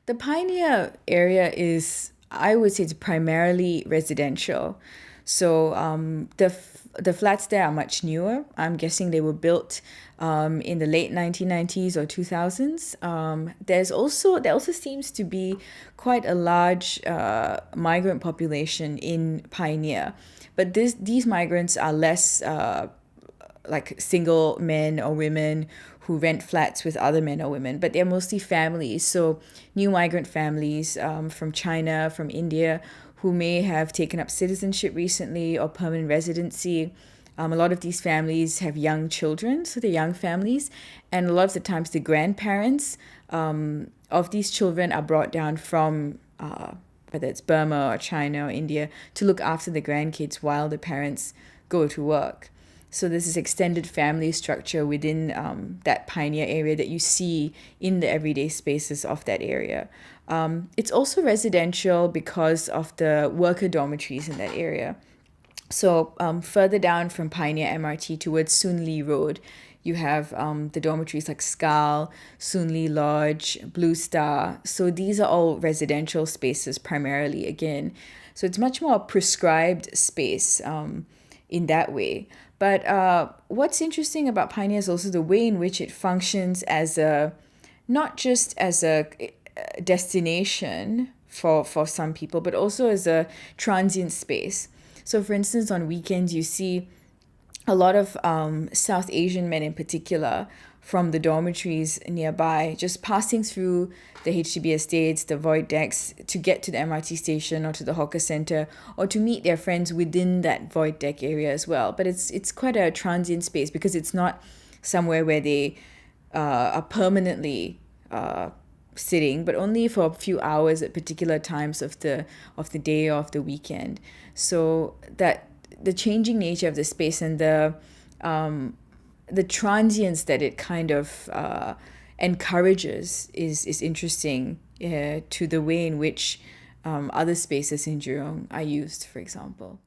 The Pioneer area is, I would say, it's primarily residential. So the flats there are much newer. I'm guessing they were built in the late 1990s or 2000s. There also seems to be quite a large migrant population in Pioneer, but these migrants are less like single men or women who rent flats with other men or women, but they're mostly families. So new migrant families from China, from India, who may have taken up citizenship recently or permanent residency. A lot of these families have young children, so they're young families, and a lot of the times the grandparents of these children are brought down from whether it's Burma or China or India to look after the grandkids while the parents go to work. So there's this extended family structure within that pioneer area that you see in the everyday spaces of that area. It's also residential because of the worker dormitories in that area. So further down from Pioneer MRT towards Soon Lee Road, you have the dormitories like Skal, Soon Lee Lodge, Blue Star. So these are all residential spaces primarily again. So it's much more prescribed space in that way. But what's interesting about Pioneer is also the way in which it functions as not just as a destination for some people, but also as a transient space. So for instance, on weekends, you see a lot of South Asian men in particular from the dormitories nearby just passing through the HDB estates, the void decks to get to the MRT station or to the hawker center or to meet their friends within that void deck area as well. But it's quite a transient space because it's not somewhere where they are permanently sitting, but only for a few hours at particular times of the day or of the weekend. So that the changing nature of the space and the transience that it kind of encourages is interesting to the way in which other spaces in Jurong are used, for example.